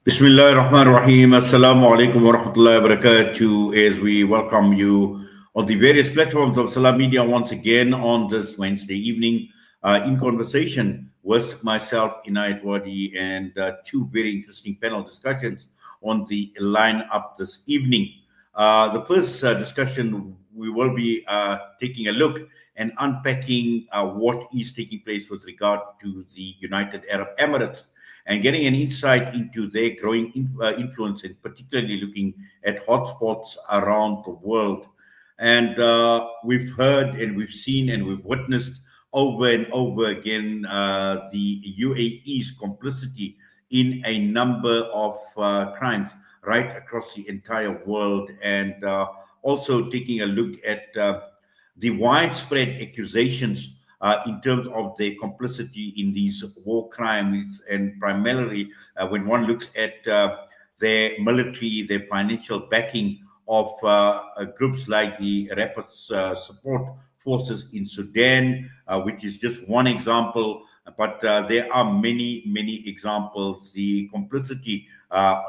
Bismillah ar-Rahman ar-Rahim. Assalamu alaikum wa rahmatullahi wa barakatuh. As we welcome you on the various platforms of Salam Media once again on this Wednesday evening in conversation with myself, Inayat Wadi, and two very interesting panel discussions on the line-up this evening. The first discussion, we will be taking a look and unpacking what is taking place with regard to the United Arab Emirates and getting an insight into their growing influence, and particularly looking at hotspots around the world. And we've heard and we've seen and we've witnessed over and over again the UAE's complicity in a number of crimes right across the entire world, and also taking a look at the widespread accusations in terms of their complicity in these war crimes, and primarily when one looks at their military, their financial backing of groups like the Rapid Support Forces in Sudan, which is just one example, but there are many, many examples. The complicity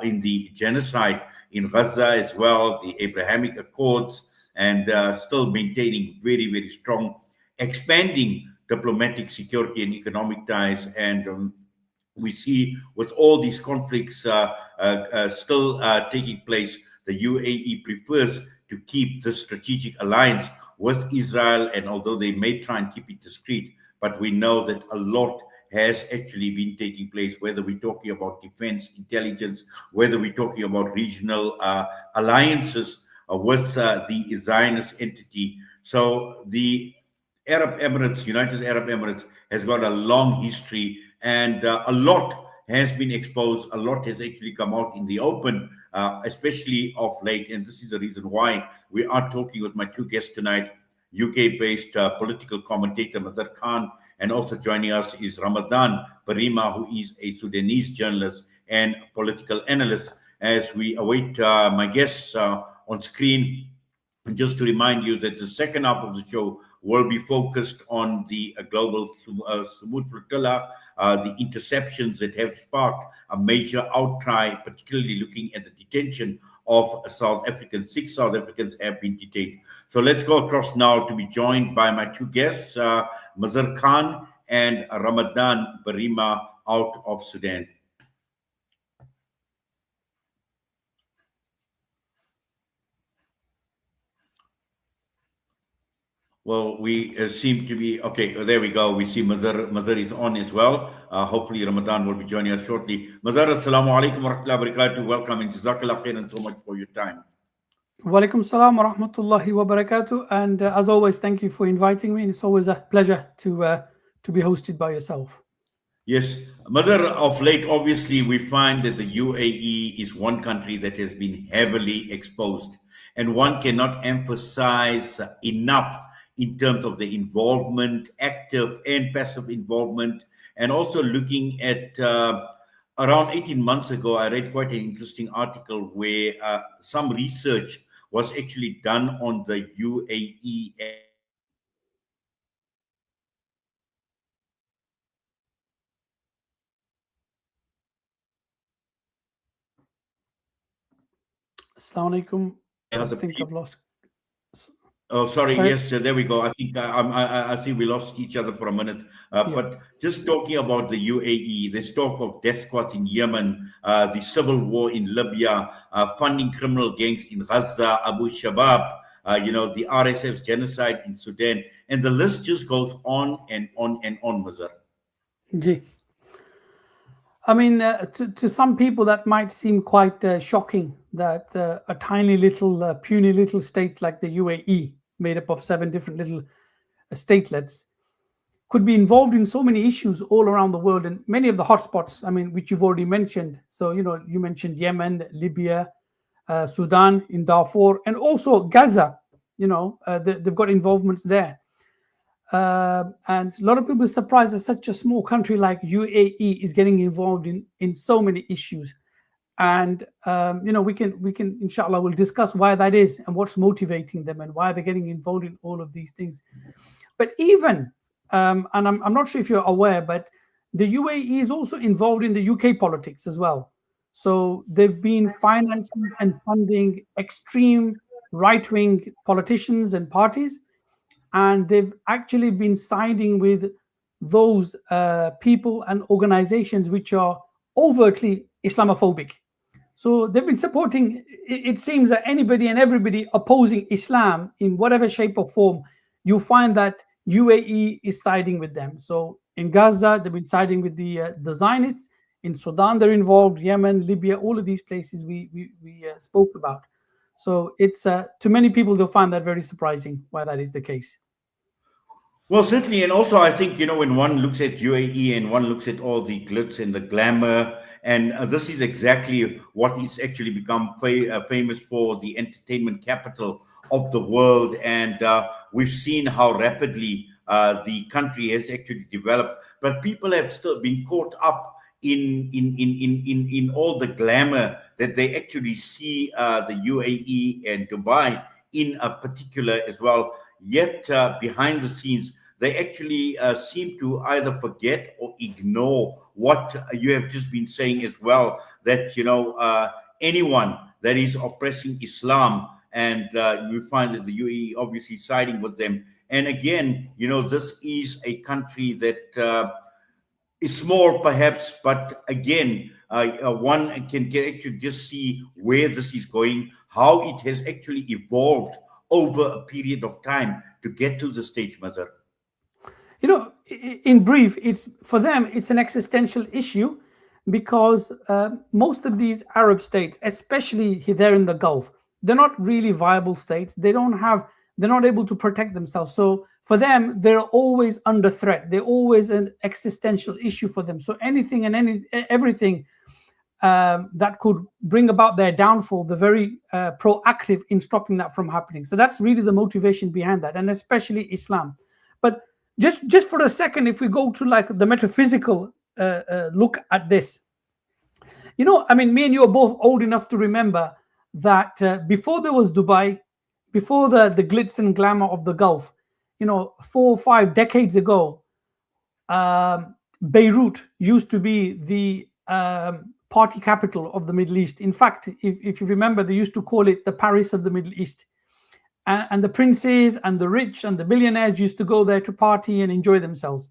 in the genocide in Gaza as well, the Abrahamic Accords, and still maintaining very, very strong expanding diplomatic, security, and economic ties. And we see with all these conflicts still taking place, the UAE prefers to keep the strategic alliance with Israel. And although they may try and keep it discreet, but we know that a lot has actually been taking place, whether we're talking about defense, intelligence, whether we're talking about regional alliances with the Zionist entity. So the Arab Emirates, United Arab Emirates, has got a long history, and a lot has been exposed. A lot has actually come out in the open, especially of late. And this is the reason why we are talking with my two guests tonight, UK-based political commentator Mazhar Khan, and also joining us is Ramadan Birima, who is a Sudanese journalist and political analyst. As we await my guests on screen, just to remind you that the second half of the show will be focused on the global Sumud flotilla, the interceptions that have sparked a major outcry, particularly looking at the detention of South Africans. 6 South Africans have been detained. So let's go across now to be joined by my two guests, Mazhar Khan and Ramadan Birima out of Sudan. Well, we seem to be okay. There we go. We see Mazhar. Mazhar is on as well. Hopefully, Ramadan will be joining us shortly. Mazhar, assalamu alaikum wa rahmatullahi wa barakatuh. Welcome and jazakallah khairan so much for your time. Walaikum salam wa rahmatullahi wa barakatuh. And as always, thank you for inviting me. It's always a pleasure to be hosted by yourself. Yes, Mazhar, of late, obviously, we find that the UAE is one country that has been heavily exposed, and one cannot emphasize enough in terms of the involvement, active and passive involvement, and also looking at around 18 months ago, I read quite an interesting article where some research was actually done on the UAE. Assalamu alaikum. I think I've lost. Oh, sorry. Yes, there we go. I think I see we lost each other for a minute. But just talking about the UAE, there's talk of death squads in Yemen, the civil war in Libya, funding criminal gangs in Gaza, Abu Shabab, the RSF's genocide in Sudan, and the list just goes on and on and on, Mazhar. Ji. I mean, to some people that might seem quite shocking that a tiny little, puny little state like the UAE, made up of 7 different little statelets, could be involved in so many issues all around the world, and many of the hotspots, I mean, which you've already mentioned. So, you mentioned Yemen, Libya, Sudan, in Darfur, and also Gaza. They've got involvements there. And a lot of people are surprised that such a small country like UAE is getting involved in so many issues. And we can inshallah we'll discuss why that is and what's motivating them and why they're getting involved in all of these things. But even and I'm not sure if you're aware, but the UAE is also involved in the UK politics as well. So they've been financing and funding extreme right-wing politicians and parties, and they've actually been siding with those people and organizations which are overtly Islamophobic. So they've been supporting, it seems that anybody and everybody opposing Islam in whatever shape or form, you find that UAE is siding with them. So in Gaza, they've been siding with the Zionists. In Sudan, they're involved. Yemen, Libya, all of these places we spoke about. So it's to many people, they'll find that very surprising why that is the case. Well, certainly, and also I think, when one looks at UAE and one looks at all the glitz and the glamour, and this is exactly what is actually become famous for, the entertainment capital of the world, and we've seen how rapidly the country has actually developed, but people have still been caught up in all the glamour that they actually see the UAE and Dubai in a particular as well. Yet behind the scenes, they actually seem to either forget or ignore what you have just been saying as well, that anyone that is oppressing Islam, and we find that the UAE obviously siding with them. And again, this is a country that is small perhaps, but again, one can actually just see where this is going, how it has actually evolved over a period of time to get to the stage, Mazhar. In brief, it's for them, it's an existential issue, because most of these Arab states, especially there in the Gulf, they're not really viable states. They're not able to protect themselves. So for them, they're always under threat. They're always an existential issue for them. So anything and everything that could bring about their downfall, they're very proactive in stopping that from happening. So that's really the motivation behind that, and especially Islam. But just for a second, if we go to like the metaphysical look at this, me and you are both old enough to remember that before there was Dubai, before the glitz and glamour of the Gulf, 4 or 5 decades ago, Beirut used to be the party capital of the Middle East. In fact, if you remember, they used to call it the Paris of the Middle East. And the princes and the rich and the billionaires used to go there to party and enjoy themselves.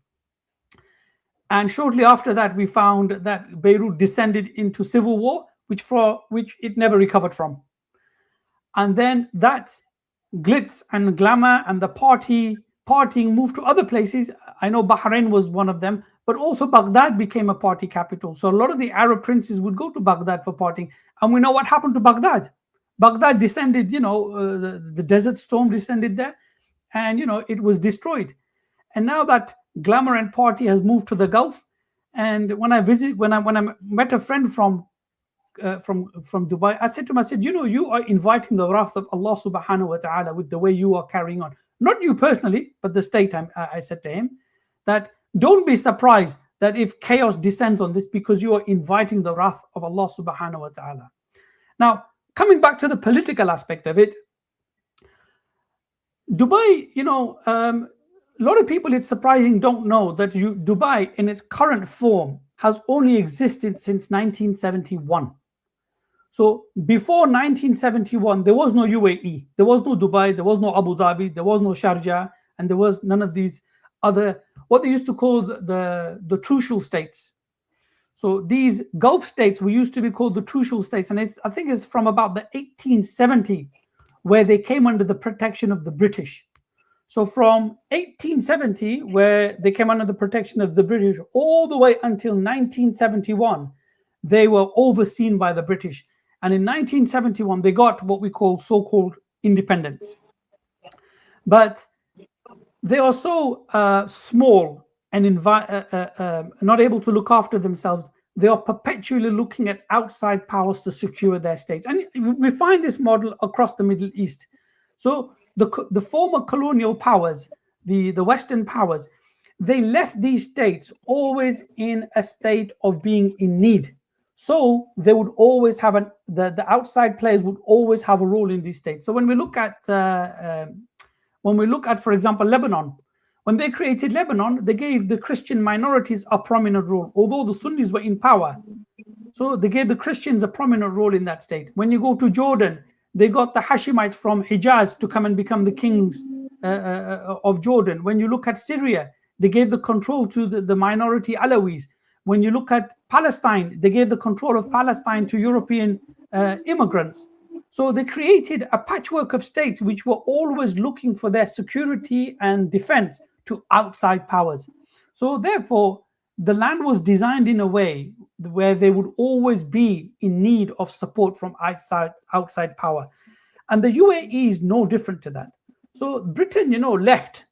And shortly after that, we found that Beirut descended into civil war, which it never recovered from. And then that glitz and glamour and the partying moved to other places. I know Bahrain was one of them, but also Baghdad became a party capital. So a lot of the Arab princes would go to Baghdad for partying. And we know what happened to Baghdad. Baghdad descended, the desert storm descended there, and it was destroyed. And now that glamour and party has moved to the Gulf, and when I met a friend from Dubai, I said to him, you are inviting the wrath of Allah subhanahu wa ta'ala with the way you are carrying on. Not you personally, but the state. I said to him that don't be surprised that if chaos descends on this, because you are inviting the wrath of Allah subhanahu wa ta'ala. Now, coming back to the political aspect of it, Dubai, a lot of people, it's surprising, don't know that Dubai in its current form has only existed since 1971. So before 1971, there was no UAE, there was no Dubai, there was no Abu Dhabi, there was no Sharjah, and there was none of these other, what they used to call the trucial states. So these Gulf states were used to be called the trucial states, and I think it's from about the 1870 where they came under the protection of the British. So from 1870, where they came under the protection of the British, all the way until 1971, they were overseen by the British. And in 1971, they got what we call so-called independence. But they are so small and not able to look after themselves. They are perpetually looking at outside powers to secure their states. And we find this model across the Middle East. So the former colonial powers, the Western powers, they left these states always in a state of being in need. So they would always have the outside players would always have a role in these states. So when we look at, for example, Lebanon, when they created Lebanon, they gave the Christian minorities a prominent role. Although the Sunnis were in power, So they gave the Christians a prominent role in that state. When you go to Jordan, they got the Hashemites from Hijaz to come and become the kings of Jordan. When you look at Syria, they gave the control to the minority Alawis. When you look at Palestine, they gave the control of Palestine to European immigrants. So they created a patchwork of states which were always looking for their security and defense to outside powers. So therefore, the land was designed in a way where they would always be in need of support from outside power. And the UAE is no different to that. So Britain, left,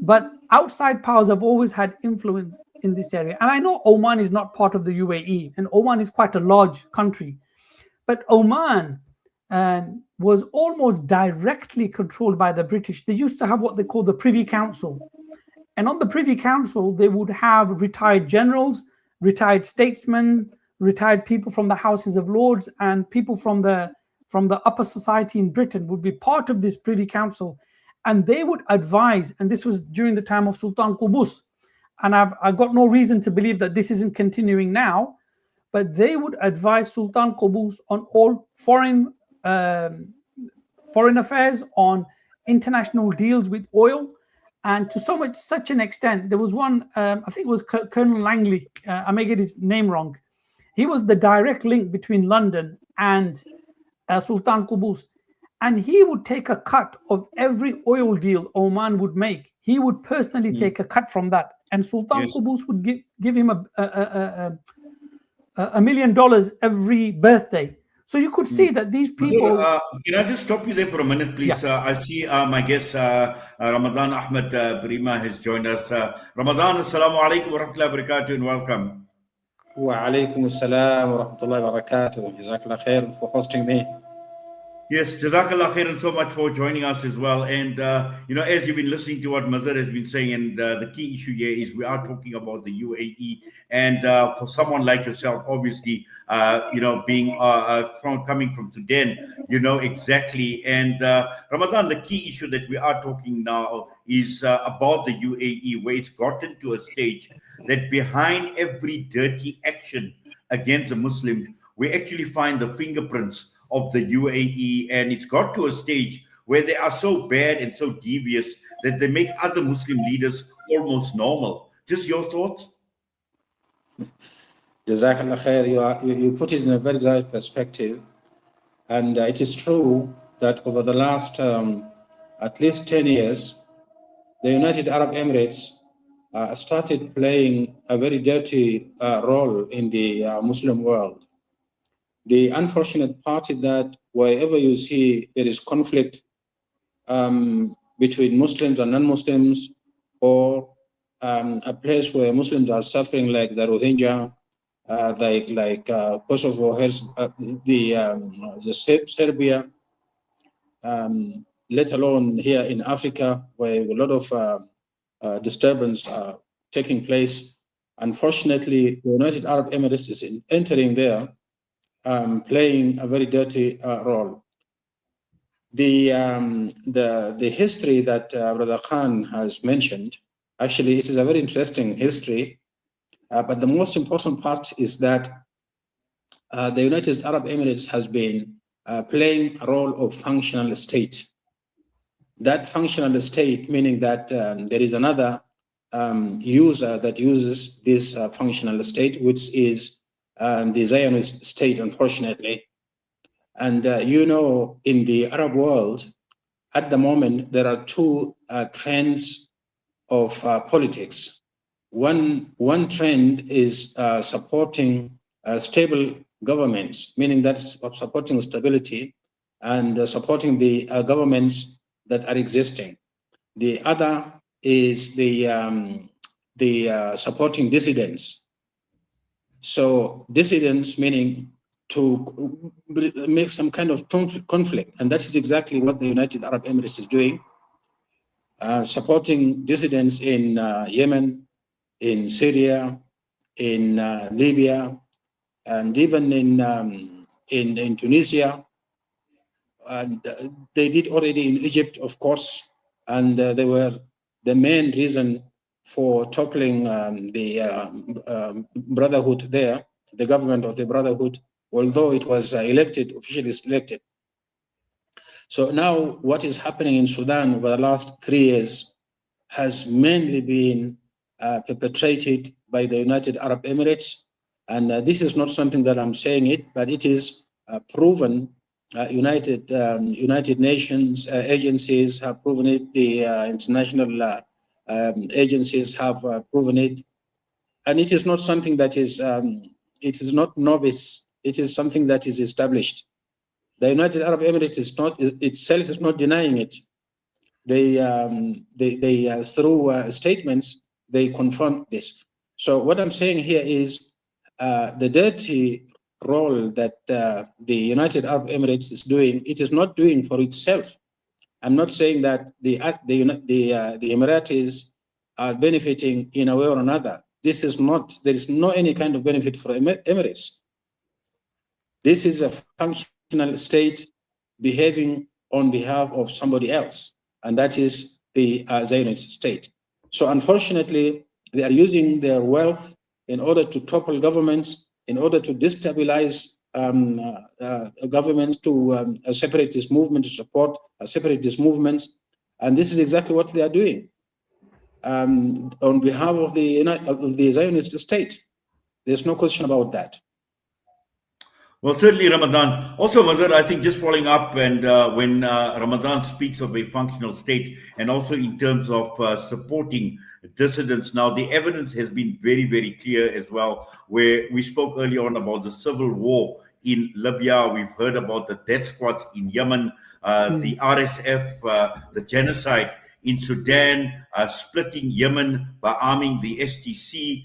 but outside powers have always had influence in this area. And I know Oman is not part of the UAE, and Oman is quite a large country. But Oman was almost directly controlled by the British. They used to have what they call the Privy Council. And on the Privy Council, they would have retired generals, retired statesmen, retired people from the Houses of Lords, and people from the upper society in Britain would be part of this Privy Council. And they would advise, and this was during the time of Sultan Qaboos, and I've got no reason to believe that this isn't continuing now, but they would advise Sultan Qaboos on all foreign affairs, on international deals with oil. And to such an extent, there was one, I think it was Colonel Langley, I may get his name wrong. He was the direct link between London and Sultan Qaboos. And he would take a cut of every oil deal Oman would make. He would personally take a cut from that. And Sultan Qaboos would give him $1 million every birthday. So you could see that these people... can I just stop you there for a minute, please? Yeah. I see my guest, Ramadan Ahmed Birima, has joined us. Ramadan, assalamu alaikum wa rahmatullahi wa barakatuh, and welcome. Wa alaikum assalam wa rahmatullahi wa barakatuh. Jazakallah khair for hosting me. Yes, Jazakallah khairan so much for joining us as well. And, as you've been listening to what Mazhar has been saying, and the key issue here is we are talking about the UAE. And for someone like yourself, obviously, being coming from Sudan, you know exactly. And Ramadan, the key issue that we are talking now is about the UAE, where it's gotten to a stage that behind every dirty action against the Muslims, we actually find the fingerprints of the UAE, and it's got to a stage where they are so bad and so devious that they make other Muslim leaders almost normal. Just your thoughts? Jazakallah khair. You put it in a very right perspective, and it is true that over the last at least 10 years, the United Arab Emirates started playing a very dirty role in the Muslim world. The unfortunate part is that wherever you see there is conflict between Muslims and non-Muslims, or a place where Muslims are suffering, like the Rohingya, like Kosovo, Serbia, let alone here in Africa, where a lot of disturbance are taking place. Unfortunately, the United Arab Emirates is entering there, playing a very dirty role. The history that Brother Khan has mentioned, actually, this is a very interesting history, but the most important part is that the United Arab Emirates has been playing a role of functional state. That functional state, meaning that there is another user that uses this functional state, which is the Zionist state, unfortunately. And in the Arab world, at the moment, there are two trends of politics. One trend is supporting stable governments, meaning that's supporting stability and supporting the governments that are existing. The other is the supporting dissidents. So dissidents meaning to make some kind of conflict, and that is exactly what the United Arab Emirates is doing, supporting dissidents in Yemen, in Syria, in Libya, and even in Tunisia. And they did already in Egypt, of course, and they were the main reason for toppling the Brotherhood there, the government of the Brotherhood, although it was officially elected. So now what is happening in Sudan over the last 3 years has mainly been perpetrated by the United Arab Emirates. And this is not something that I'm saying it, but it is proven. United Nations agencies have proven it. The international agencies have proven it. And it is not something that is, it is not novice. It is something that is established. The United Arab Emirates itself is not denying it. They through statements, they confront this. So what I'm saying here is the dirty role that the United Arab Emirates is doing, it is not doing for itself. I'm not saying that the Emiratis are benefiting in a way or another. This is not, there is no any kind of benefit for Emirates. This is a functional state behaving on behalf of somebody else, and that is the Zionist state. So unfortunately, they are using their wealth in order to topple governments, in order to destabilize governments, to separate this movement, to support separatist movements. And this is exactly what they are doing on behalf of the Zionist state. There's no question about that. Well, certainly, Ramadan. Also, Mazhar, I think just following up, and when Ramadan speaks of a functional state, and also in terms of supporting dissidents, now the evidence has been very, very clear as well, where we spoke earlier on about the civil war in Libya. We've heard about the death squads in Yemen, the RSF, the genocide in Sudan, splitting Yemen by arming the STC,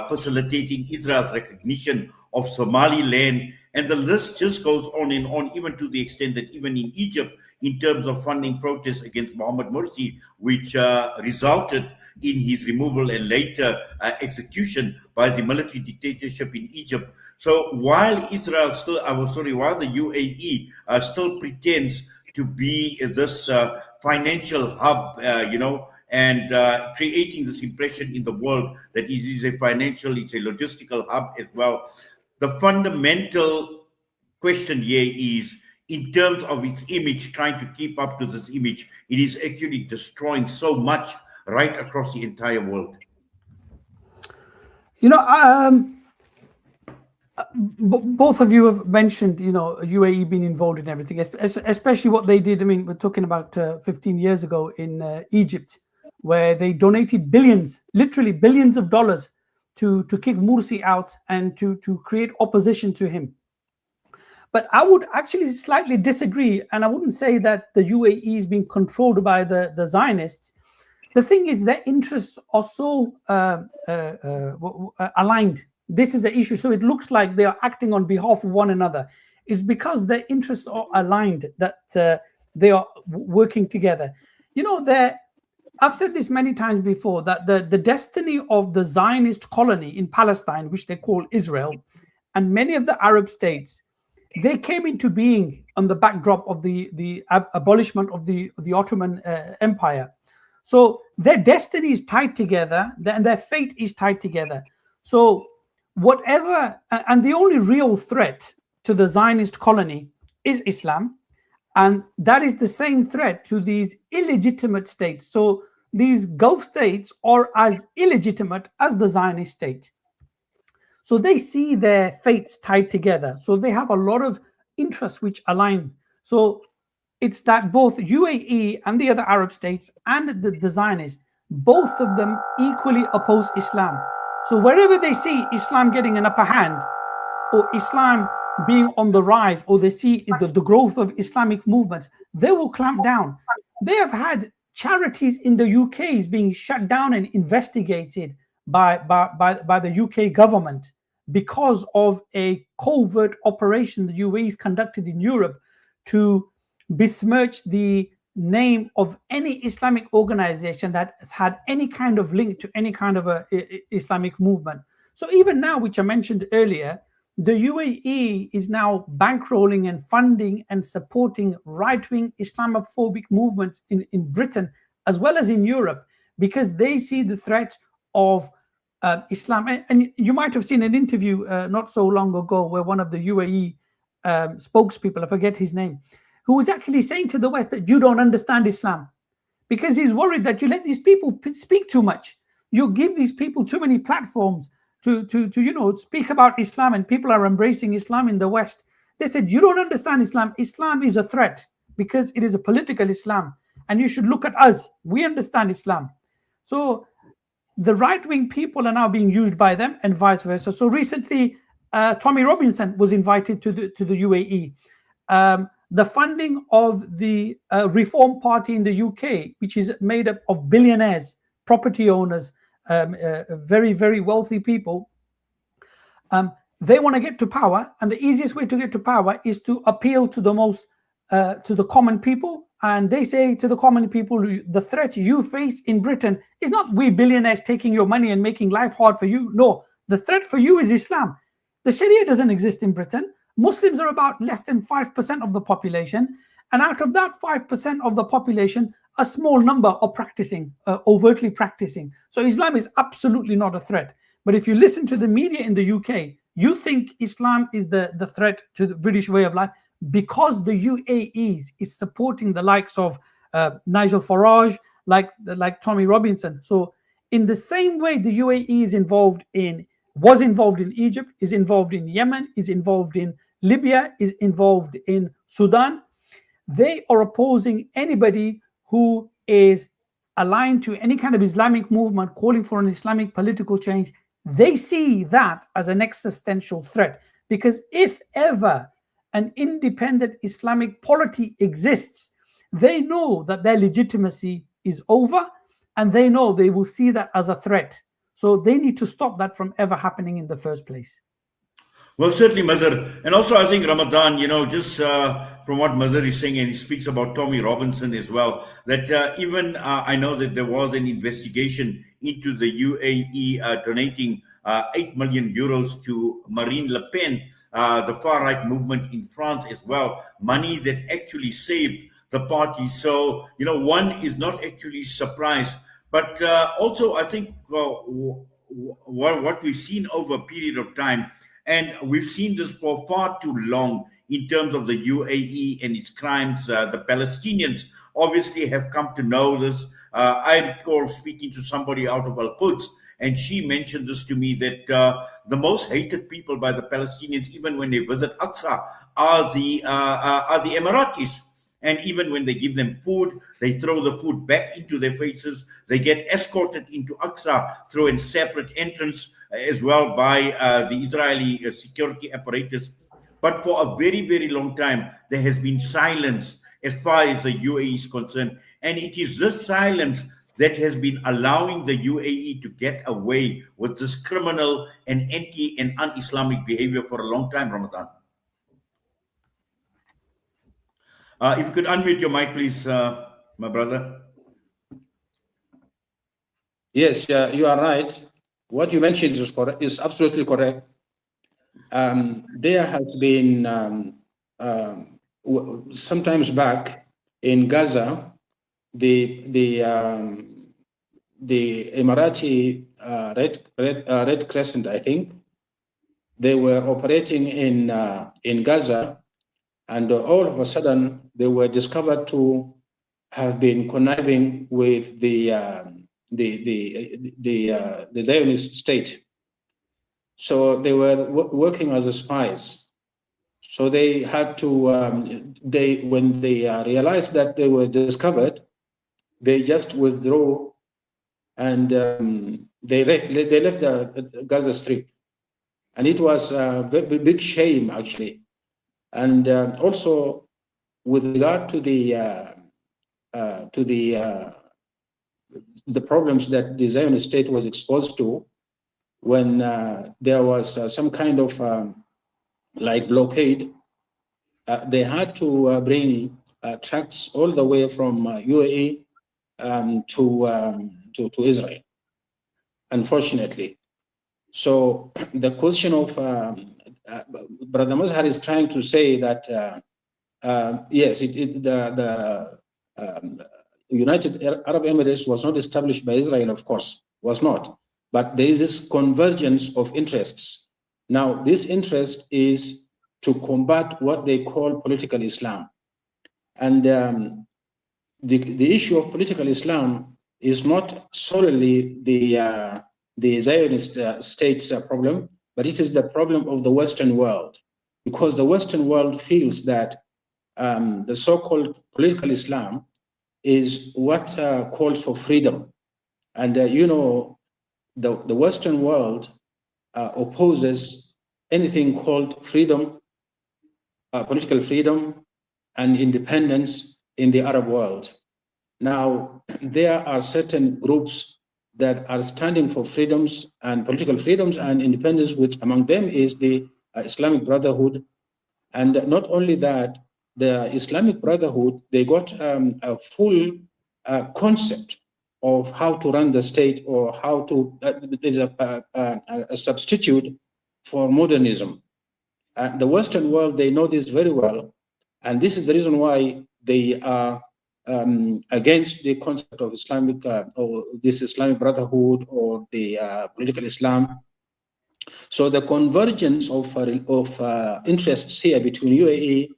facilitating Israel's recognition of Somaliland. And the list just goes on and on, even to the extent that even in Egypt, in terms of funding protests against Mohamed Morsi, which resulted in his removal and later execution by the military dictatorship in Egypt. So while Israel still, while the UAE still pretends to be this financial hub, and creating this impression in the world that it is a financial, it's a logistical hub as well. The fundamental question here is, in terms of its image, trying to keep up to this image, it is actually destroying so much right across the entire world. Both of you have mentioned, UAE being involved in everything, especially what they did. I mean, we're talking about 15 years ago in Egypt, where they donated billions, literally billions of dollars to kick Morsi out and to create opposition to him. But I would actually slightly disagree, and I wouldn't say that the UAE is being controlled by the Zionists. The thing is, their interests are so aligned. This is the issue. So it looks like they are acting on behalf of one another. It's because their interests are aligned that they are working together. I've said this many times before, that the destiny of the Zionist colony in Palestine, which they call Israel, and many of the Arab states, they came into being on the backdrop of the abolishment of the Ottoman Empire. So their destiny is tied together, and their fate is tied together. So whatever, and the only real threat to the Zionist colony is Islam, and that is the same threat to these illegitimate states. So these Gulf states are as illegitimate as the Zionist state. So they see their fates tied together. So they have a lot of interests which align. So it's that both UAE and the other Arab states and the Zionists, both of them equally oppose Islam. So wherever they see Islam getting an upper hand, or Islam being on the rise, or they see the growth of Islamic movements, they will clamp down. They have had charities in the UK being shut down and investigated by the UK government because of a covert operation the UAE conducted in Europe to besmirch the name of any Islamic organization that has had any kind of link to any kind of a Islamic movement. So even now, which I mentioned earlier, the UAE is now bankrolling and funding and supporting right-wing Islamophobic movements in Britain as well as in Europe, because they see the threat of Islam. And you might have seen an interview not so long ago where one of the UAE spokespeople, I forget his name, who was actually saying to the West that you don't understand Islam, because he's worried that you let these people speak too much. You give these people too many platforms to speak about Islam, and people are embracing Islam in the West. They said, you don't understand Islam. Islam is a threat because it is a political Islam, and you should look at us. We understand Islam. So the right-wing people are now being used by them, and vice versa. So recently, Tommy Robinson was invited to the UAE. The funding of the Reform Party in the UK, which is made up of billionaires, property owners, very, very wealthy people, they want to get to power, and the easiest way to get to power is to appeal to the common people. And they say to the common people, the threat you face in Britain is not we billionaires taking your money and making life hard for you. No, the threat for you is Islam. The Sharia doesn't exist in Britain. Muslims are about less than 5% of the population. And out of that 5% of the population, a small number are practicing, overtly practicing. So Islam is absolutely not a threat. But if you listen to the media in the UK, you think Islam is the threat to the British way of life, because the UAE is supporting the likes of Nigel Farage, like Tommy Robinson. So in the same way the UAE was involved in Egypt, is involved in Yemen, is involved in Libya, is involved in Sudan, they are opposing anybody who is aligned to any kind of Islamic movement calling for an Islamic political change. They see that as an existential threat, because if ever an independent Islamic polity exists, they know that their legitimacy is over, and they know they will see that as a threat. So they need to stop that from ever happening in the first place. Well, certainly, Mazhar. And also, I think Ramadan, just from what Mazhar is saying, and he speaks about Tommy Robinson as well, that even I know that there was an investigation into the UAE donating 8 million euros to Marine Le Pen, the far-right movement in France as well, money that actually saved the party. So, one is not actually surprised. But also, I think what we've seen over a period of time, and we've seen this for far too long in terms of the UAE and its crimes. The Palestinians obviously have come to know this. I recall speaking to somebody out of Al-Quds, and she mentioned this to me, that the most hated people by the Palestinians, even when they visit Aqsa, are the Emiratis. And even when they give them food, they throw the food back into their faces. They get escorted into Aqsa through a separate entrance as well by the Israeli security apparatus. But for a very, very long time, there has been silence as far as the UAE is concerned. And it is this silence that has been allowing the UAE to get away with this criminal and anti and un-Islamic behavior for a long time, Ramadan. If you could unmute your mic, please, my brother. Yes, you are right. What you mentioned is absolutely correct. There has been sometimes back in Gaza, the Emirati Red Crescent, I think, they were operating in Gaza, and all of a sudden they were discovered to have been conniving with the Zionist state. So they were working as spies. So they had to, when they realized that they were discovered, they just withdrew, and they left the Gaza Strip. And it was a very big shame, actually. And also, with regard to the problems that the Zionist state was exposed to when there was some kind of like blockade, they had to bring trucks all the way from UAE to Israel, unfortunately. So the question of Brother Mazhar is trying to say that yes, the United Arab Emirates was not established by Israel, of course, was not. but there is this convergence of interests. Now, this interest is to combat what they call political Islam. And the issue of political Islam is not solely the Zionist state's problem, but it is the problem of the Western world, because the Western world feels that the so-called political Islam is what calls for freedom. And you know, the Western world opposes anything called freedom, political freedom and independence in the Arab world. Now, there are certain groups that are standing for freedoms and political freedoms and independence, which among them is the Islamic Brotherhood. And not only that, the Islamic Brotherhood, they got a full concept of how to run the state, or how to, there's a substitute for modernism. The Western world, they know this very well. And this is the reason why they are against the concept of Islamic, or this Islamic Brotherhood, or the political Islam. So the convergence of interests here between UAE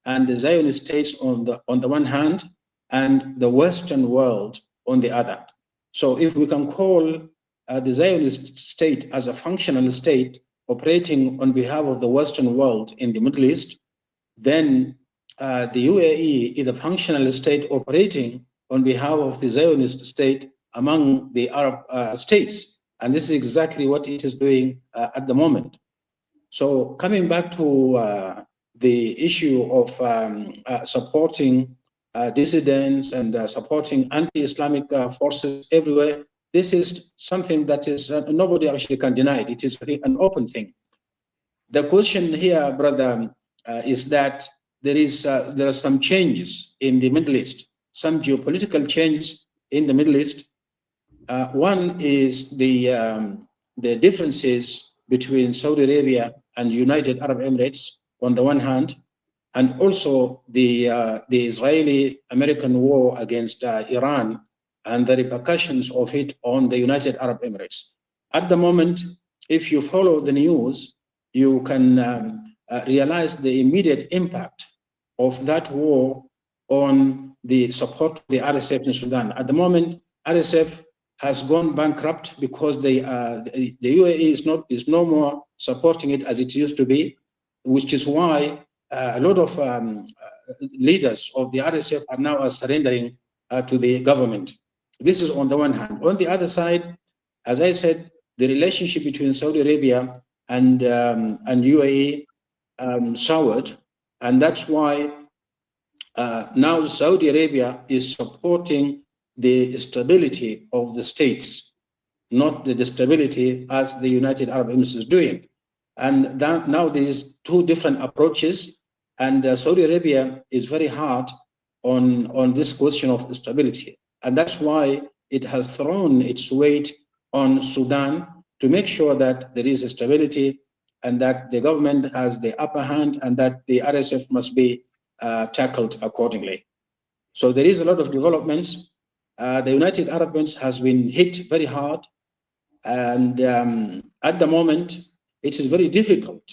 and the Zionist states on the one hand, and the Western world on the other. So if we can call the Zionist state as a functional state operating on behalf of the Western world in the Middle East, then the UAE is a functional state operating on behalf of the Zionist state among the Arab states. And this is exactly what it is doing at the moment. So coming back to the issue of supporting dissidents and supporting anti-Islamic forces everywhere, this is something that is nobody actually can deny it. It is an open thing. The question here, brother, is that there are some changes in the Middle East, some geopolitical changes in the Middle East. One is the differences between Saudi Arabia and United Arab Emirates on the one hand, and also the Israeli-American war against Iran and the repercussions of it on the United Arab Emirates. At the moment, if you follow the news, you can realize the immediate impact of that war on the support of the RSF in Sudan. At the moment, RSF has gone bankrupt because the UAE is no more supporting it as it used to be, which is why a lot of leaders of the RSF are now surrendering to the government. This is on the one hand. On the other side, as I said, the relationship between Saudi Arabia and UAE soured, and that's why now Saudi Arabia is supporting the stability of the states, not the stability as the United Arab Emirates is doing. And now there is two different approaches, and Saudi Arabia is very hard on this question of stability. And that's why it has thrown its weight on Sudan to make sure that there is stability and that the government has the upper hand and that the RSF must be tackled accordingly. So there is a lot of developments. The United Arab Emirates has been hit very hard, and at the moment, it is very difficult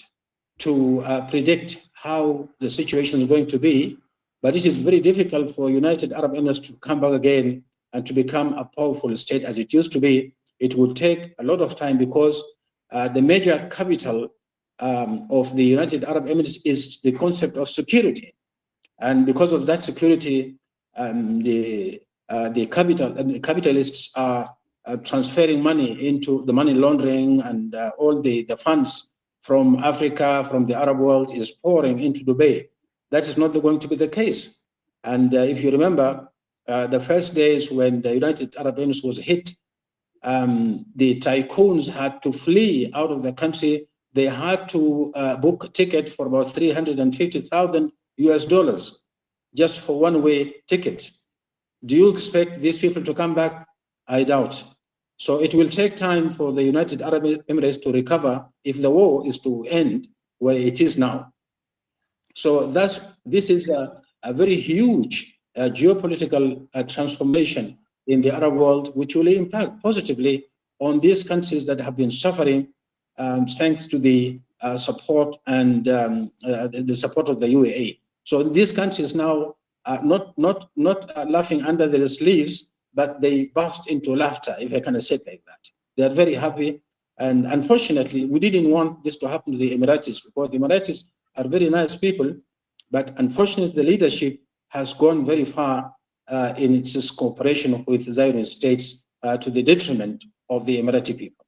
to predict how the situation is going to be, but it is very difficult for United Arab Emirates to come back again and to become a powerful state as it used to be. It will take a lot of time because the major capital of the United Arab Emirates is the concept of security. And because of that security, the capitalists are transferring money into the money laundering, and all the funds from Africa, from the Arab world is pouring into Dubai. That is not going to be the case. And if you remember, the first days when the United Arab Emirates was hit, the tycoons had to flee out of the country. They had to book a ticket for about $350,000 US just for one-way ticket. Do you expect these people to come back? I doubt. So it will take time for the United Arab Emirates to recover if the war is to end where it is now. So this is a very huge geopolitical transformation in the Arab world, which will impact positively on these countries that have been suffering thanks to the support and the support of the UAE. So these countries now are not laughing under their sleeves, but they burst into laughter, if I can say it like that. They are very happy. And unfortunately, we didn't want this to happen to the Emiratis, because the Emiratis are very nice people, but unfortunately, the leadership has gone very far in its cooperation with the Zionist states to the detriment of the Emirati people.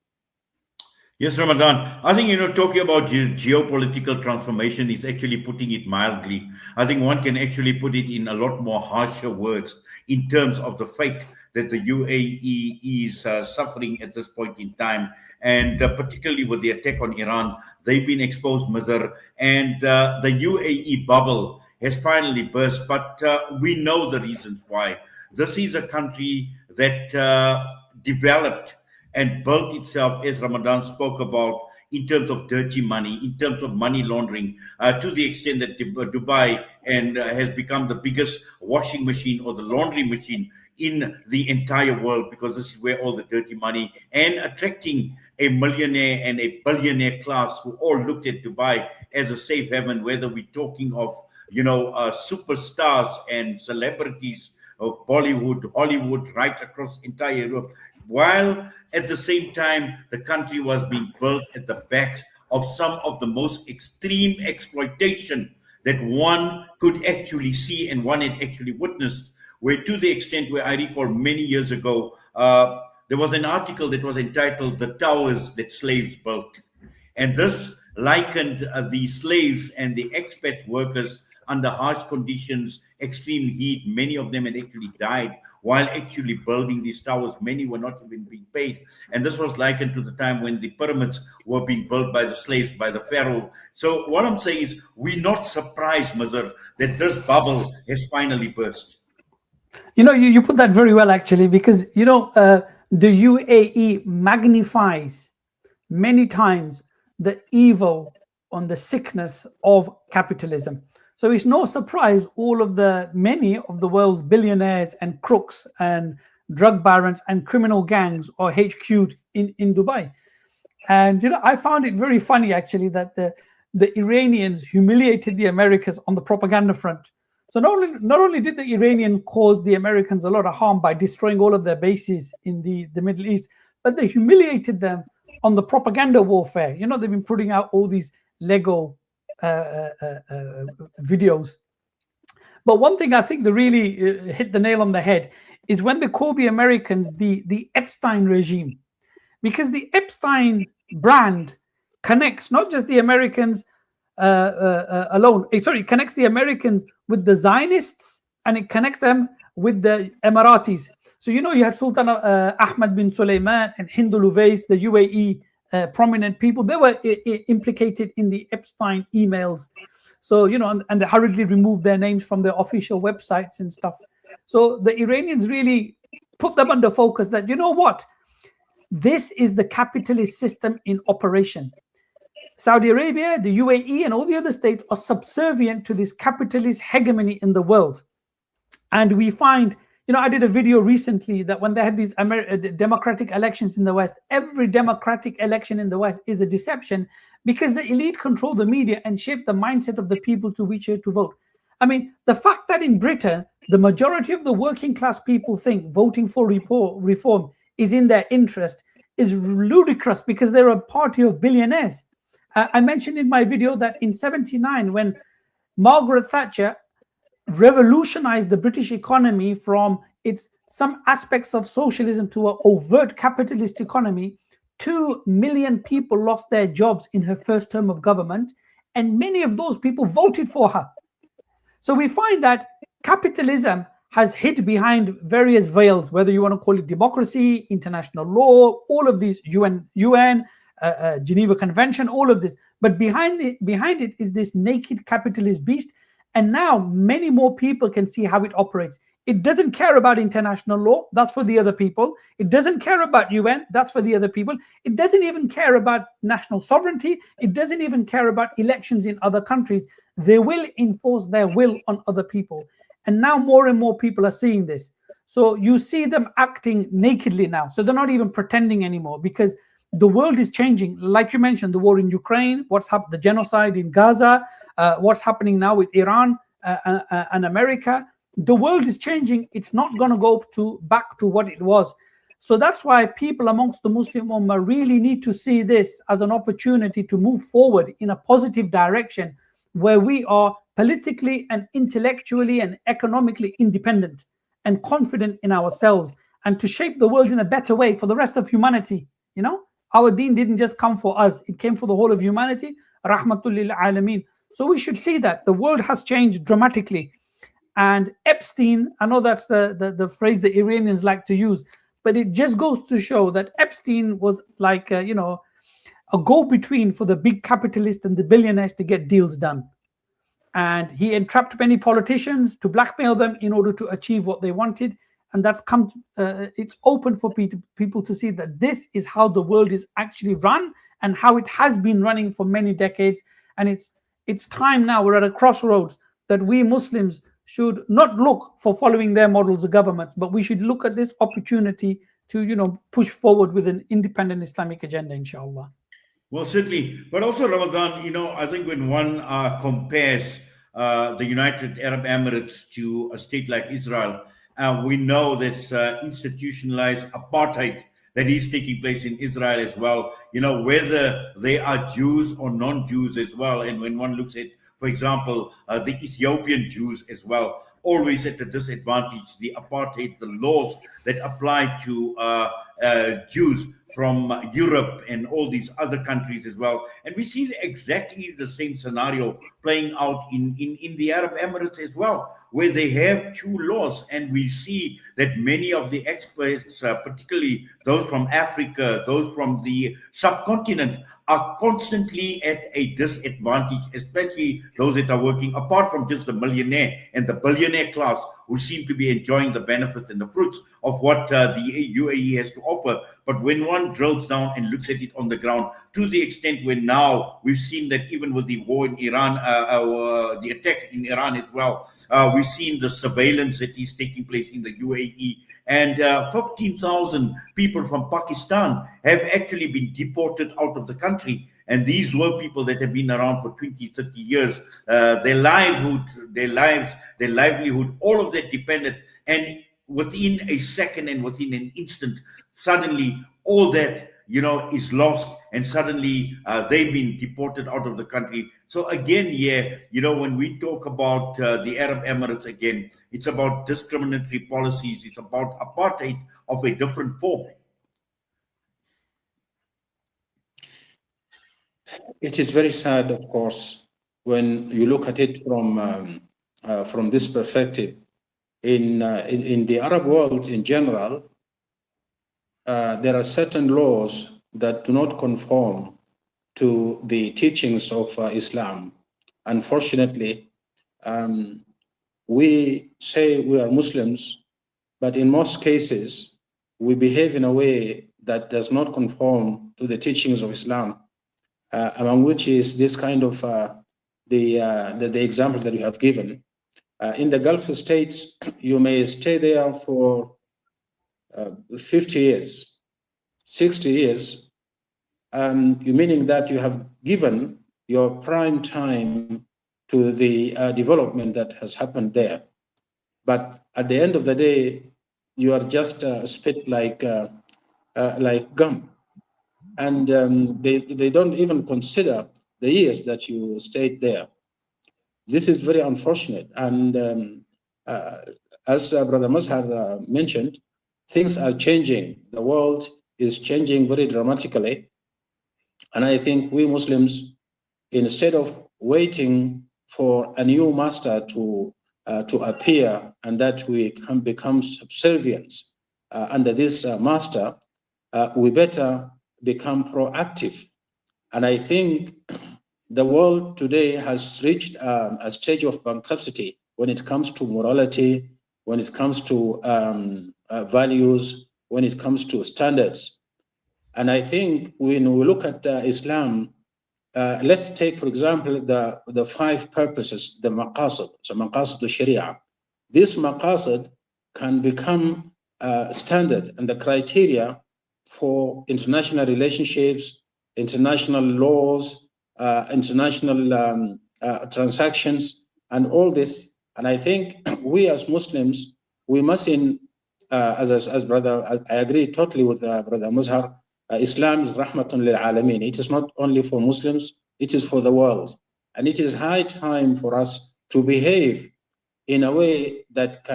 Yes, Ramadan. I think, talking about geopolitical transformation is actually putting it mildly. I think one can actually put it in a lot more harsher words in terms of the fate that the UAE is suffering at this point in time. And particularly with the attack on Iran, they've been exposed, Mazhar, and the UAE bubble has finally burst. But we know the reasons why. This is a country that developed and built itself, as Ramadan spoke about, in terms of dirty money, in terms of money laundering, to the extent that Dubai has become the biggest washing machine or the laundry machine in the entire world, because this is where all the dirty money, and attracting a millionaire and a billionaire class who all looked at Dubai as a safe haven, whether we're talking of, superstars and celebrities of Bollywood, Hollywood, right across entire Europe. While at the same time, the country was being built at the backs of some of the most extreme exploitation that one could actually see and one had actually witnessed, where to the extent where I recall many years ago, there was an article that was entitled "The Towers That Slaves Built." And this likened the slaves and the expat workers under harsh conditions, extreme heat. Many of them had actually died while actually building these towers. Many were not even being paid. And this was likened to the time when the pyramids were being built by the slaves, by the pharaoh. So what I'm saying is, we're not surprised, Mazhar, that this bubble has finally burst. You put that very well, actually, because, the UAE magnifies many times the evil on the sickness of capitalism. So it's no surprise many of the world's billionaires and crooks and drug barons and criminal gangs are HQ'd in Dubai. And I found it very funny, actually, that the Iranians humiliated the Americans on the propaganda front. So not only did the Iranians cause the Americans a lot of harm by destroying all of their bases in the Middle East, but they humiliated them on the propaganda warfare. They've been putting out all these Lego videos. But one thing I think that really hit the nail on the head is when they call the Americans the Epstein regime, because the Epstein brand connects not just the Americans alone. It connects the Americans with the Zionists, and it connects them with the Emiratis. So you had Sultan Ahmed bin Sulaiman and Hindu Luvais, the UAE prominent people. They were implicated in the Epstein emails. So and they hurriedly removed their names from their official websites and stuff. So the Iranians really put them under focus that, what? This is the capitalist system in operation. Saudi Arabia, the UAE, and all the other states are subservient to this capitalist hegemony in the world. And we find, I did a video recently that when they had these democratic elections in the West, every democratic election in the West is a deception, because the elite control the media and shape the mindset of the people to which to vote. I mean, the fact that in Britain, the majority of the working class people think voting for reform is in their interest is ludicrous, because they're a party of billionaires. I mentioned in my video that in '79, when Margaret Thatcher revolutionized the British economy from some aspects of socialism to an overt capitalist economy, 2 million people lost their jobs in her first term of government, and many of those people voted for her. So we find that capitalism has hid behind various veils, whether you want to call it democracy, international law, all of these, UN, Geneva Convention, all of this. But behind it is this naked capitalist beast. And now many more people can see how it operates. It doesn't care about international law. That's for the other people. It doesn't care about UN. That's for the other people. It doesn't even care about national sovereignty. It doesn't even care about elections in other countries. They will enforce their will on other people. And now more and more people are seeing this. So you see them acting nakedly now. So they're not even pretending anymore, because the world is changing. Like you mentioned, the war in Ukraine, what's happened, the genocide in Gaza, what's happening now with Iran and America. The world is changing. It's not going to go back to what it was. So that's why people amongst the Muslim Ummah really need to see this as an opportunity to move forward in a positive direction, where we are politically and intellectually and economically independent and confident in ourselves, and to shape the world in a better way for the rest of humanity. You know, our deen didn't just come for us, it came for the whole of humanity. Rahmatul lil alameen. So we should see that the world has changed dramatically. And Epstein, I know that's the phrase the Iranians like to use, but it just goes to show that Epstein was like a go-between for the big capitalists and the billionaires to get deals done. And he entrapped many politicians to blackmail them in order to achieve what they wanted. And that's it's open for people to see that this is how the world is actually run, and how it has been running for many decades. And it's time now, we're at a crossroads, that we Muslims should not look for following their models of governments, but we should look at this opportunity to push forward with an independent Islamic agenda, inshallah. Well, certainly, but also Ramadan, I think when one compares the United Arab Emirates to a state like Israel, we know this institutionalized apartheid that is taking place in Israel as well, whether they are Jews or non-Jews as well. And when one looks at, for example, the Ethiopian Jews as well, always at a disadvantage, the apartheid, the laws that apply to Jews from Europe and all these other countries as well. And we see exactly the same scenario playing out in the Arab Emirates as well, where they have two laws. And we see that many of the experts, particularly those from Africa, those from the subcontinent, are constantly at a disadvantage, especially those that are working, apart from just the millionaire and the billionaire class, who seem to be enjoying the benefits and the fruits of what the UAE has to offer. But when one drills down and looks at it on the ground, to the extent where now we've seen that even with the war in Iran, the attack in Iran as well, we've seen the surveillance that is taking place in the UAE. And 15,000 people from Pakistan have actually been deported out of the country. And these were people that have been around for 20, 30 years. Their livelihood, all of that depended. And within a second and within an instant, suddenly all that, is lost. And suddenly they've been deported out of the country. So again, when we talk about the Arab Emirates again, it's about discriminatory policies. It's about apartheid of a different form. It is very sad, of course, when you look at it from this perspective. In the Arab world in general, there are certain laws that do not conform to the teachings of Islam. Unfortunately, we say we are Muslims, but in most cases, we behave in a way that does not conform to the teachings of Islam. Among which is this kind of the example that you have given. In the Gulf states, you may stay there for 50 years, 60 years, meaning that you have given your prime time to the development that has happened there. But at the end of the day, you are just spit like gum. And they don't even consider the years that you stayed there. This is very unfortunate. And as Brother Mazhar mentioned, things are changing. The world is changing very dramatically. And I think we Muslims, instead of waiting for a new master to appear and that we can become subservient under this master, we better become proactive. And I think the world today has reached a stage of bankruptcy when it comes to morality, when it comes to values, when it comes to standards. And I think when we look at Islam, let's take, for example, the 5 purposes, the maqasid, so maqasid al-sharia. This maqasid can become standard and the criteria for international relationships, international laws, international transactions, and all this. And I think we as Muslims, we mustn't, as brother, I agree totally with brother Mazhar. Islam is rahmatun lil alameen. It is not only for Muslims, it is for the world. And it is high time for us to behave in a way that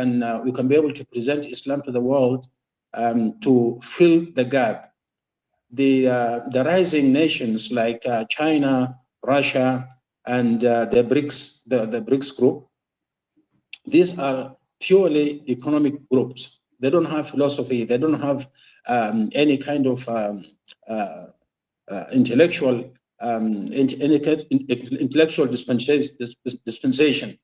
we can be able to present Islam to the world, to fill the gap. The rising nations like China, Russia, and the BRICS group, these are purely economic groups. They don't have philosophy. They don't have any kind of intellectual dispensation.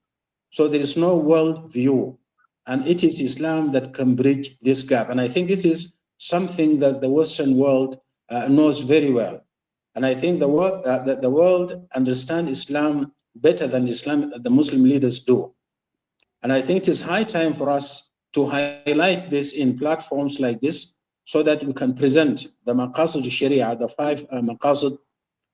So there is no world view, and it is Islam that can bridge this gap. And I think this is something that the Western world knows very well. And I think the world understands Islam better than the Muslim leaders do. And I think it is high time for us to highlight this in platforms like this, so that we can present the maqasid sharia, the 5 maqasid,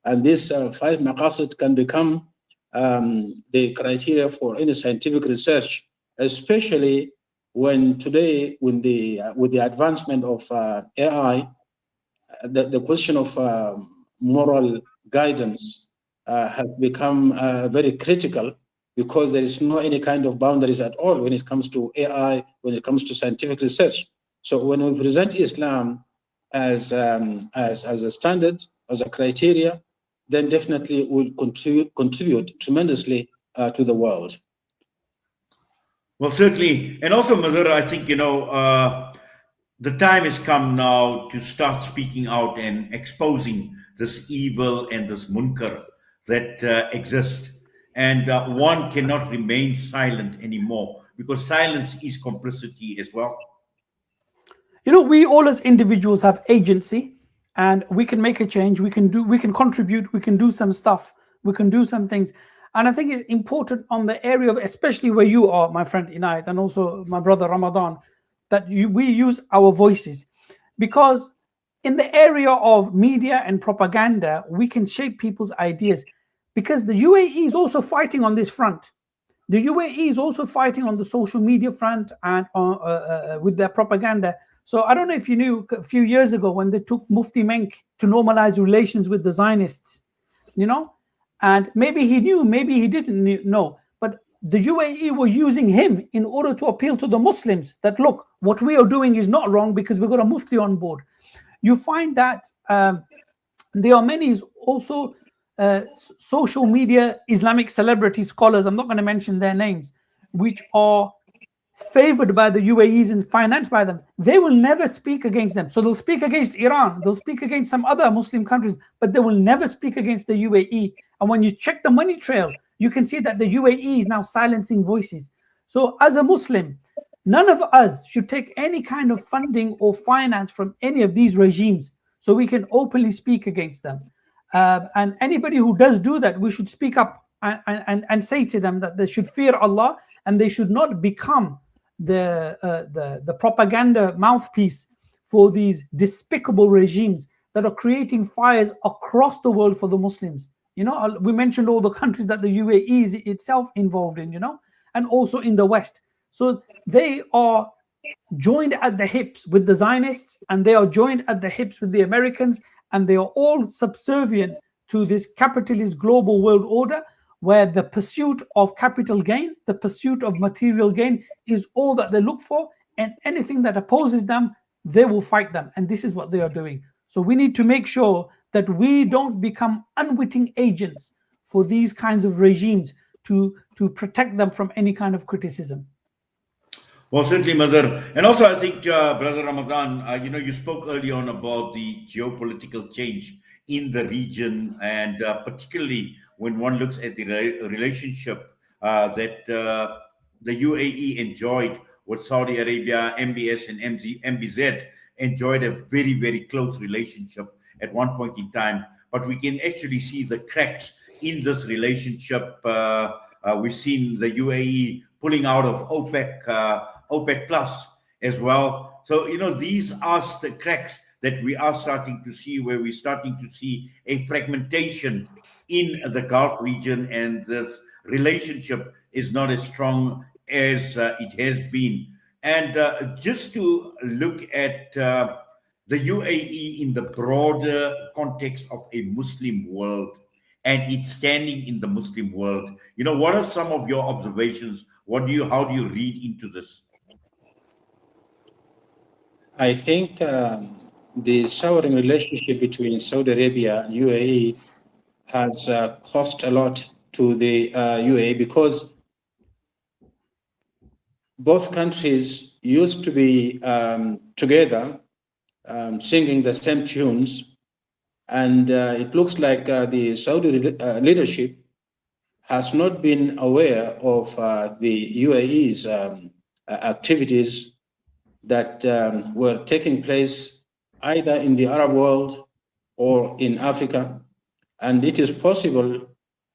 and these 5 maqasid can become the criteria for any scientific research, especially when today, with the advancement of AI, the question of moral guidance has become very critical, because there is no any kind of boundaries at all when it comes to AI, when it comes to scientific research. So when we present Islam as a standard, as a criteria, then definitely will contribute tremendously to the world. Well, certainly. And also, Mazhar, I think, the time has come now to start speaking out and exposing this evil and this munkar that exists. And one cannot remain silent anymore, because silence is complicity as well. We all as individuals have agency, and we can make a change. We can contribute. We can do some stuff. We can do some things. And I think it's important on the area of, especially where you are, my friend Inayat, and also my brother Ramadan, that we use our voices, because in the area of media and propaganda, we can shape people's ideas, because the UAE is also fighting on this front. The UAE is also fighting on the social media front and with their propaganda. So I don't know if you knew, a few years ago when they took Mufti Menk to normalize relations with the Zionists, and maybe he knew, maybe he didn't know, but the UAE were using him in order to appeal to the Muslims that, look, what we are doing is not wrong because we've got a Mufti on board. You find that there are many also social media Islamic celebrity scholars, I'm not going to mention their names, which are favored by the UAEs and financed by them. They will never speak against them. So they'll speak against Iran, they'll speak against some other Muslim countries, but they will never speak against the UAE. And when you check the money trail, you can see that the UAE is now silencing voices. So as a Muslim, none of us should take any kind of funding or finance from any of these regimes, so we can openly speak against them. And anybody who does do that, we should speak up and say to them that they should fear Allah, and they should not become the propaganda mouthpiece for these despicable regimes that are creating fires across the world for the Muslims. We mentioned all the countries that the UAE is itself involved in, and also in the West. So they are joined at the hips with the Zionists, and they are joined at the hips with the Americans, and they are all subservient to this capitalist global world order, where the pursuit of capital gain, the pursuit of material gain is all that they look for, and anything that opposes them, they will fight them. And this is what they are doing. So we need to make sure that we don't become unwitting agents for these kinds of regimes to protect them from any kind of criticism. Well, certainly, Mazhar. And also, I think, Brother Ramadan, you spoke early on about the geopolitical change in the region, and particularly when one looks at the relationship that the UAE enjoyed with Saudi Arabia, MBS and MBZ enjoyed a very, very close relationship at one point in time. But we can actually see the cracks in this relationship. We've seen the UAE pulling out of OPEC OPEC Plus as well. So, these are the cracks that we are starting to see, where we're starting to see a fragmentation in the Gulf region, and this relationship is not as strong as it has been. And just to look at the UAE in the broader context of a Muslim world and its standing in the Muslim world, what are some of your observations? How do you read into this? I think the souring relationship between Saudi Arabia and UAE has cost a lot to the UAE, because both countries used to be together, singing the same tunes, and it looks like the Saudi leadership has not been aware of the UAE's activities that were taking place either in the Arab world or in Africa. And it is possible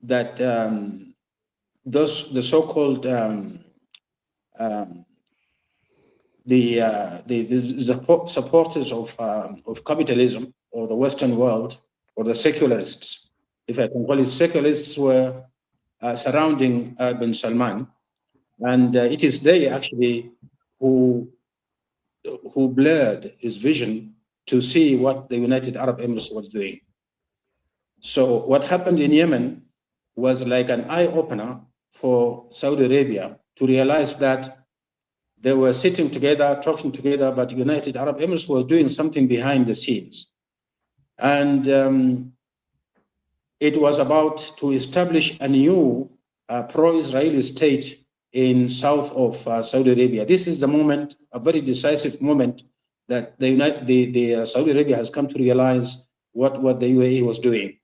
that the so-called supporters of capitalism, or the Western world, or the secularists, if I can call it secularists, were surrounding bin Salman, and it is they actually who blurred his vision to see what the United Arab Emirates was doing. So what happened in Yemen was like an eye-opener for Saudi Arabia to realize that they were sitting together, talking together, but United Arab Emirates was doing something behind the scenes. And it was about to establish a new pro-Israeli state in south of Saudi Arabia. This is the moment, a very decisive moment, that Saudi Arabia has come to realize what the UAE was doing.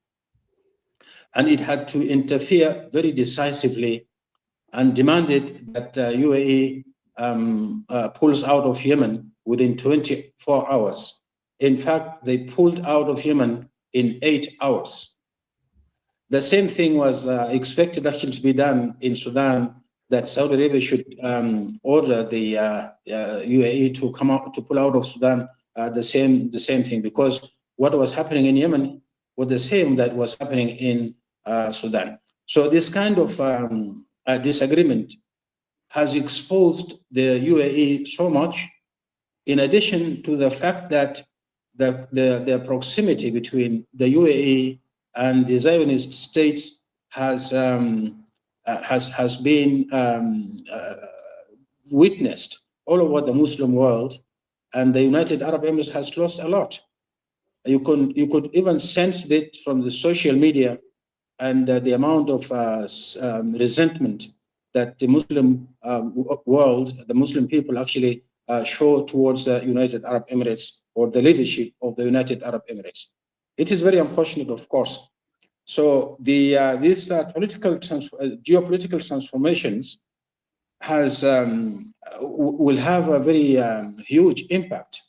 And it had to interfere very decisively and demanded that UAE pulls out of Yemen within 24 hours. In fact, they pulled out of Yemen in 8 hours. The same thing was expected actually to be done in Sudan, that Saudi Arabia should order the UAE to come out, to pull out of Sudan, the same thing, because what was happening in Yemen was the same that was happening in Sudan. So this kind of disagreement has exposed the UAE so much, in addition to the fact that the proximity between the UAE and the Zionist states has been witnessed all over the Muslim world, and the United Arab Emirates has lost a lot. You could even sense it from the social media and the amount of resentment that the Muslim world, the Muslim people actually show towards the United Arab Emirates, or the leadership of the United Arab Emirates. It is very unfortunate, of course. So these geopolitical transformations will have a very huge impact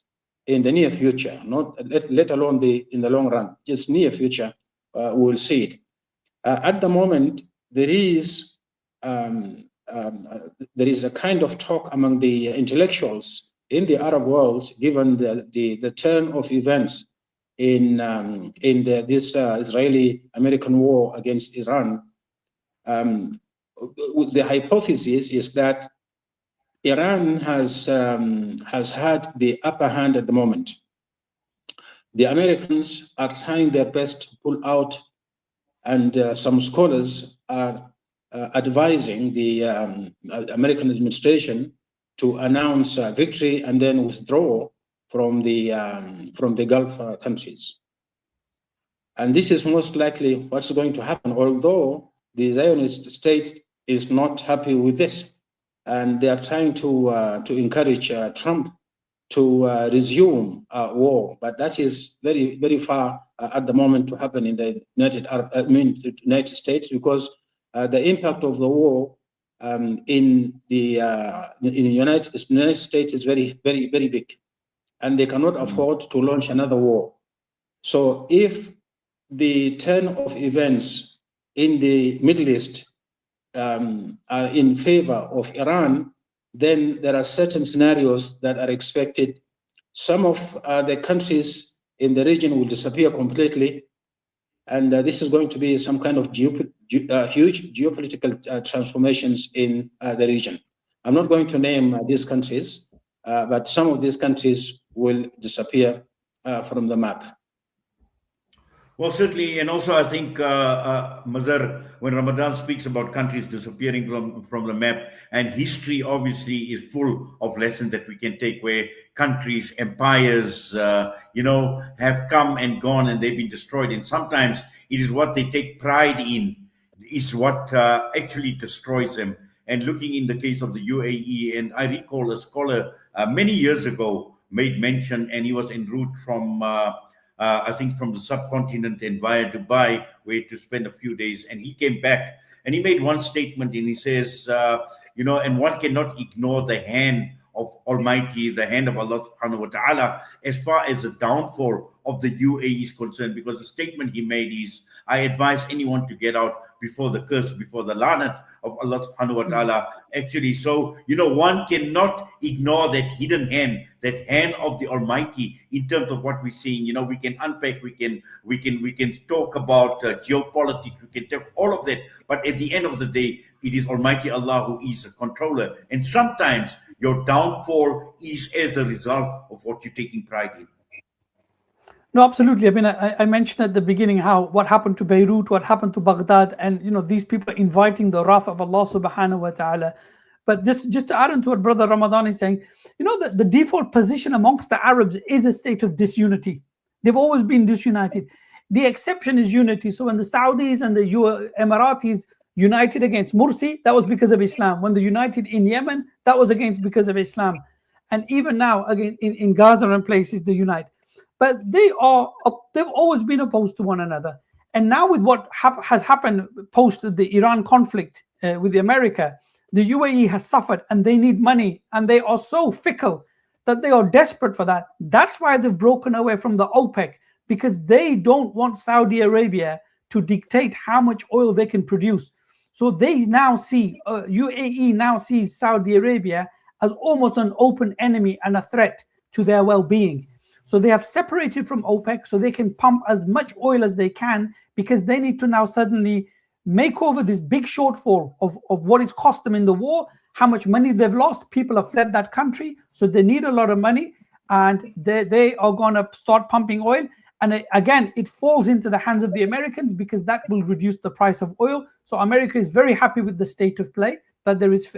in the near future, not let alone in the long run. Just near future, we will see it. At the moment, there is a kind of talk among the intellectuals in the Arab world, given the turn of events in this Israeli-American war against Iran. The hypothesis is that Iran has had the upper hand at the moment. The Americans are trying their best to pull out, and some scholars are advising the American administration to announce victory and then withdraw from the Gulf countries. And this is most likely what's going to happen, although the Zionist state is not happy with this, and they are trying to encourage Trump to resume war, but that is very, very far at the moment to happen in the United States, because the impact of the war in the United States is very, very, very big, and they cannot afford to launch another war. So if the turn of events in the Middle East are in favor of Iran, then there are certain scenarios that are expected. Some of the countries in the region will disappear completely, and this is going to be some kind of huge geopolitical transformations in the region. I'm not going to name these countries, but some of these countries will disappear from the map. Well, certainly, and also I think Mazhar, when Ramadan speaks about countries disappearing from the map, and history obviously is full of lessons that we can take, where countries, empires, have come and gone, and they've been destroyed. And sometimes it is what they take pride in is what actually destroys them. And looking in the case of the UAE, and I recall a scholar many years ago made mention, and he was en route from. I think from the subcontinent and via Dubai, where to spend a few days. And he came back and he made one statement, and he says, and one cannot ignore the hand of Almighty, the hand of Allah subhanahu wa ta'ala, as far as the downfall of the UAE is concerned, because the statement he made is, I advise anyone to get out before the curse, before the lanat of Allah subhanahu wa ta'ala. Actually, so, one cannot ignore that hidden hand, that hand of the Almighty in terms of what we're seeing. We can unpack, we can talk about geopolitics, we can talk all of that. But at the end of the day, it is Almighty Allah who is the controller. And sometimes your downfall is as a result of what you're taking pride in. No, absolutely. I mean, I mentioned at the beginning what happened to Beirut, what happened to Baghdad, and these people inviting the wrath of Allah subhanahu wa ta'ala. But just to add on to what Brother Ramadan is saying, the default position amongst the Arabs is a state of disunity. They've always been disunited. The exception is unity. So when the Saudis and the Emiratis united against Mursi, that was because of Islam. When they united in Yemen, that was because of Islam. And even now, again, in Gaza and places, they unite. But they've always been opposed to one another. And now with what has happened post the Iran conflict with America, the UAE has suffered and they need money, and they are so fickle that they are desperate for that. That's why they've broken away from the OPEC, because they don't want Saudi Arabia to dictate how much oil they can produce. So they now see, UAE now sees Saudi Arabia as almost an open enemy and a threat to their well-being. So they have separated from OPEC so they can pump as much oil as they can, because they need to now suddenly make over this big shortfall of what it's cost them in the war, how much money they've lost. People have fled that country, so they need a lot of money, and they are going to start pumping oil. And again, it falls into the hands of the Americans, because that will reduce the price of oil. So America is very happy with the state of play, that there is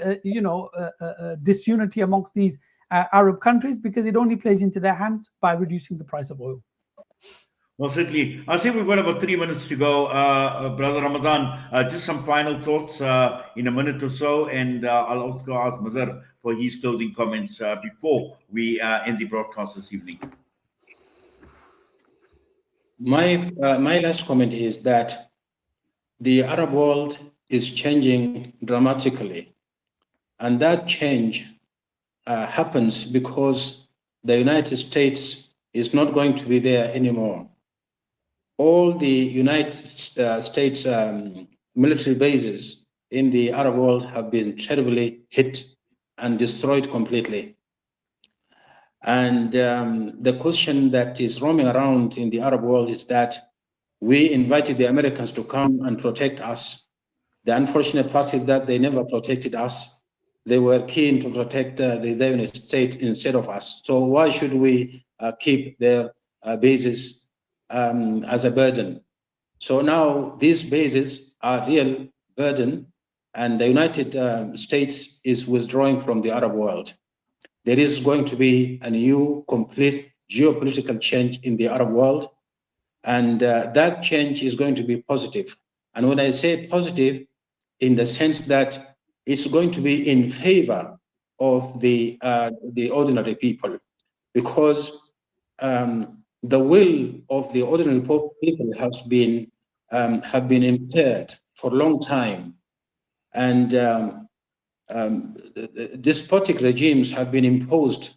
disunity amongst these Arab countries, because it only plays into their hands by reducing the price of oil. Well, certainly. I think we've got about 3 minutes to go. Brother Ramadan, just some final thoughts in a minute or so, and I'll also ask Mazhar for his closing comments before we end the broadcast this evening. My last comment is that the Arab world is changing dramatically, and that change happens because the United States is not going to be there anymore. All the United States military bases in the Arab world have been terribly hit and destroyed completely. And the question that is roaming around in the Arab world is that we invited the Americans to come and protect us. The unfortunate part is that they never protected us. They were keen to protect the Zionist state instead of us. So why should we keep their bases as a burden? So now these bases are real burden, and the United States is withdrawing from the Arab world. There is going to be a new, complete geopolitical change in the Arab world, and that change is going to be positive. And when I say positive, in the sense that it's going to be in favor of the ordinary people, because the will of the ordinary people have been impaired for a long time, and despotic regimes have been imposed.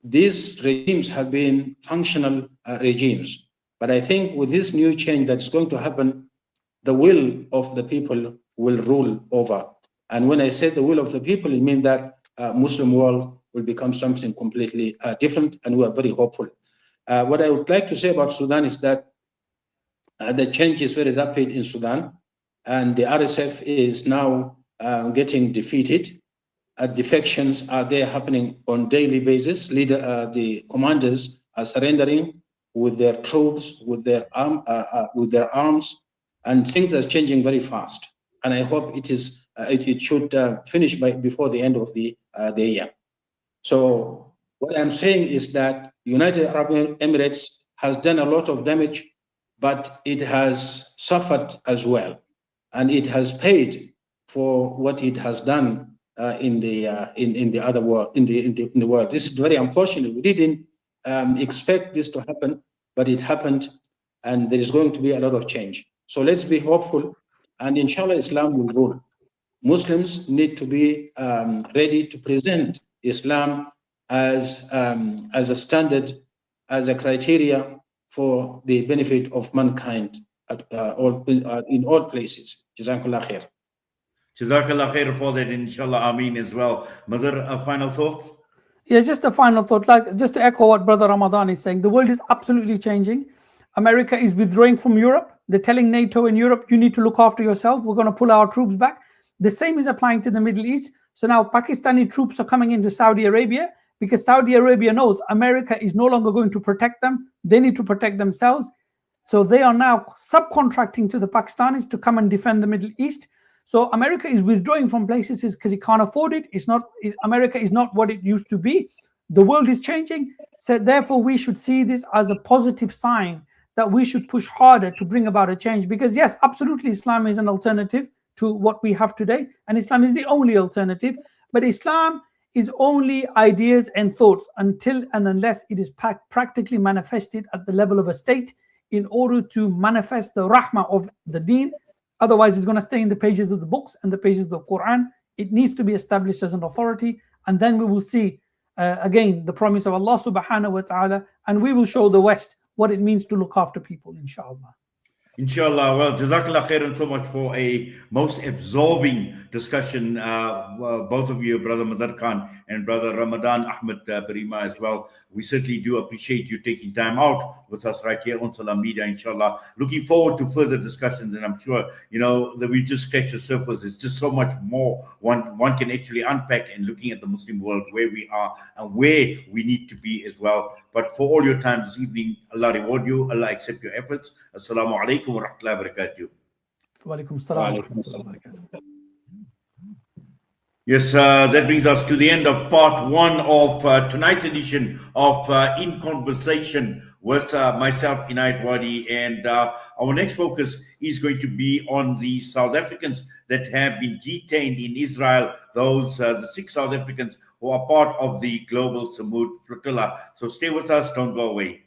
These regimes have been functional regimes, but I think with this new change that's going to happen, the will of the people will rule over. And when I say the will of the people, it means that Muslim world will become something completely different, and we are very hopeful. What I would like to say about Sudan is that the change is very rapid in Sudan, and the RSF is now getting defeated. Defections are there happening on daily basis. The commanders are surrendering with their troops, with their arms, and things are changing very fast. And I hope it should finish before the end of the year. So what I'm saying is that United Arab Emirates has done a lot of damage, but it has suffered as well, and it has paid for what it has done in the other world, in the world. This is very unfortunate. We didn't expect this to happen, but it happened, and there is going to be a lot of change. So let's be hopeful, and inshallah, Islam will rule. Muslims need to be ready to present Islam as a standard, as a criteria for the benefit of mankind in all places. Jazakallah khair. Jazakallah khair for that, inshallah, Ameen as well. Mazhar, final thoughts? Yeah, just a final thought, like just to echo what Brother Ramadan is saying, the world is absolutely changing. America is withdrawing from Europe. They're telling NATO and Europe, you need to look after yourself. We're going to pull our troops back. The same is applying to the Middle East. So now Pakistani troops are coming into Saudi Arabia because Saudi Arabia knows America is no longer going to protect them. They need to protect themselves. So they are now subcontracting to the Pakistanis to come and defend the Middle East. So America is withdrawing from places because it can't afford it. America is not what it used to be. The world is changing. So therefore, we should see this as a positive sign that we should push harder to bring about a change. Because yes, absolutely, Islam is an alternative to what we have today. And Islam is the only alternative. But Islam is only ideas and thoughts until and unless it is practically manifested at the level of a state in order to manifest the rahmah of the deen. Otherwise, it's going to stay in the pages of the books and the pages of the Quran. It needs to be established as an authority. And then we will see, again, the promise of Allah subhanahu wa ta'ala. And we will show the West what it means to look after people, inshallah. Inshallah. Well, Jazakallah khairan so much for a most absorbing discussion. Both of you, Brother Mazhar Khan and Brother Ramadan Ahmed Birima as well. We certainly do appreciate you taking time out with us right here on Salam Media, inshallah. Looking forward to further discussions, and I'm sure, that we just scratch the surface. There's just so much more one can actually unpack and looking at the Muslim world, where we are and where we need to be as well. But for all your time this evening, Allah reward you, Allah accept your efforts. Assalamu alaikum wa rahmatullahi wa barakatuh. Wa alaikum salam wa rahmatullahi wa barakatuh. Yes, that brings us to the end of part one of tonight's edition of In Conversation with myself, Inayat Wadi. And our next focus is going to be on the South Africans that have been detained in Israel, the 6 South Africans who are part of the global Samud flotilla. So stay with us, don't go away.